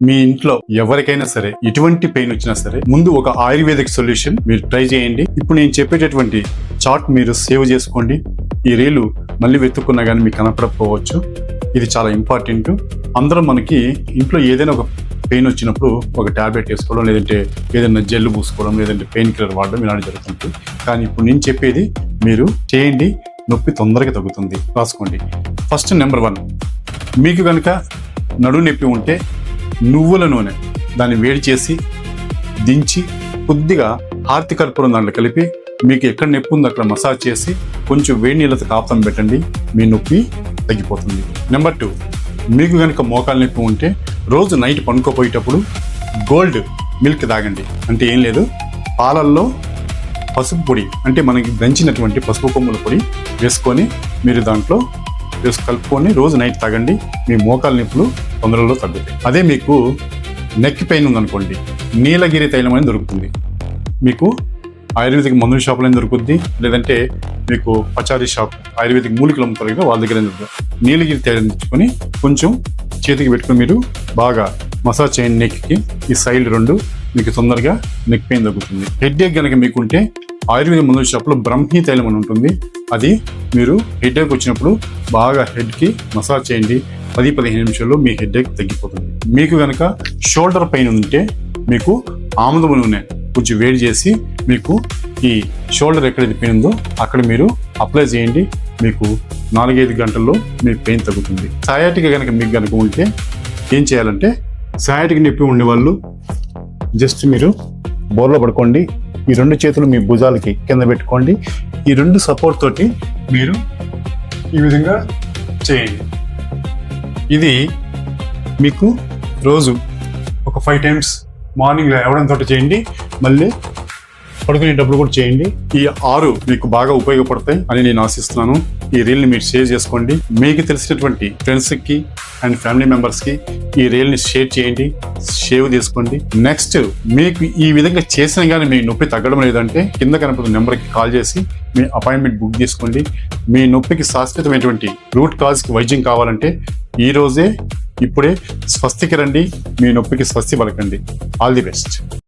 మీ ఇంట్లో ఎవరికైనా సరే ఎటువంటి పెయిన్ వచ్చినా సరే ముందు ఒక ఆయుర్వేదిక్ సొల్యూషన్ మీరు ట్రై చేయండి. ఇప్పుడు నేను చెప్పేటటువంటి చార్ట్ మీరు సేవ్ చేసుకోండి. ఈ రీలు మళ్ళీ వెతుక్కున్నా కానీ మీకు కనపడకపోవచ్చు. ఇది చాలా ఇంపార్టెంట్. అందరం మనకి ఇంట్లో ఏదైనా ఒక పెయిన్ వచ్చినప్పుడు ఒక టాబ్లెట్ వేసుకోవడం, లేదంటే ఏదైనా జెల్ పూసుకోవడం, లేదంటే పెయిన్ కిల్లర్ వాడడం ఇలాంటి జరుగుతుంది. కానీ ఇప్పుడు నేను చెప్పేది మీరు చేయండి, నొప్పి తొందరగా తగ్గుతుంది. రాసుకోండి. ఫస్ట్ నెంబర్ 1, మీకు కనుక నడుము నొప్పి ఉంటే నువ్వుల నూనె దాన్ని వేడి చేసి దించి కొద్దిగా హారతి కర్పూరం దాంట్లో కలిపి మీకు ఎక్కడ నొప్పి ఉందో అక్కడ మసాజ్ చేసి కొంచెం వేడి నీళ్ళతో కాపుతం పెట్టండి, మీ నొప్పి తగ్గిపోతుంది. నెంబర్ 2, మీకు కనుక మోకాలు నొప్పి ఉంటే రోజు నైట్ పనుకోపోయేటప్పుడు గోల్డ్ మిల్క్ తాగండి. అంటే ఏం లేదు, పాలల్లో పసుపు పొడి, అంటే మనకి దంచినటువంటి పసుపు కొమ్ముల పొడి వేసుకొని మీరు దాంట్లో కలుపుకొని రోజు నైట్ తాగండి. మీ మోకాలు నొప్పులు తొందరలో తగ్గుతాయి. అదే మీకు నెక్ పెయిన్ ఉందనుకోండి, నీలగిరి తైలం అనేది దొరుకుతుంది. మీకు ఆయుర్వేదిక్ మందుల షాపులో దొరుకుద్ది, లేదంటే మీకు పచారీ షాప్ ఆయుర్వేదిక్ మూలికలు అమ్ముతారు కదా, వాళ్ళ దగ్గర నీలగిరి తైలం తెచ్చుకొని కొంచెం చేతికి పెట్టుకుని మీరు బాగా మసాజ్ చేయండి నెక్కి. ఈ సైడ్ 2 మీకు తొందరగా నెక్ పెయిన్ తగ్గుతుంది. హెడ్ఏక్ కనుక మీకుంటే ఆయుర్వేదిక్ మందుల షాప్లో బ్రహ్మీ తైలం అని ఉంటుంది. అది మీరు హెడ్ఏక్ వచ్చినప్పుడు బాగా హెడ్కి మసాజ్ చేయండి. 10-15 నిమిషాల్లో మీ హెడ్ఏక్ తగ్గిపోతుంది. మీకు కనుక షోల్డర్ పెయిన్ ఉంటే మీకు ఆముదం నూనె కొంచెం వేడి చేసి మీకు ఈ షోల్డర్ ఎక్కడైతే పెయిన్ ఉందో అక్కడ మీరు అప్లై చేయండి. మీకు 4-5 గంటల్లో మీ పెయిన్ తగ్గుతుంది. సయాటిక కనుక మీకు కనుక ఉంటే ఏం చేయాలంటే, సయాటిక నొప్పి ఉండేవాళ్ళు జస్ట్ మీరు బోర్లో పడుకోండి. ఈ 2 చేతులు మీ భుజాలకి కింద పెట్టుకోండి. ఈ 2 సపోర్ట్ తోటి మీరు ఈ విధంగా చేయండి. ఇది మీకు రోజు ఒక 5 టైమ్స్ మార్నింగ్ లేవడంతో చేయండి, మళ్ళీ పడుకునేటప్పుడు కూడా చేయండి. ఈ 6 మీకు బాగా ఉపయోగపడతాయి అని నేను ఆశిస్తున్నాను. ఈ రీల్ని మీరు షేర్ చేసుకోండి. మీకు తెలిసినటువంటి ఫ్రెండ్స్కి అండ్ ఫ్యామిలీ మెంబర్స్కి ఈ రీల్ని షేర్ చేయండి, సేవ్ చేసుకోండి. నెక్స్ట్ మీకు ఈ విధంగా చేసినా కానీ మీ నొప్పి తగ్గడం లేదంటే కింద కనపడుతున్న నెంబర్కి కాల్ చేసి మీ అపాయింట్మెంట్ బుక్ చేసుకోండి. మీ నొప్పికి శాశ్వతమైనటువంటి రూట్ కాజ్కి వైద్యం కావాలంటే ఈ రోజే ఇప్పుడే స్వస్తికి రండి. మీ నొప్పికి స్వస్తి పలకండి. All the best.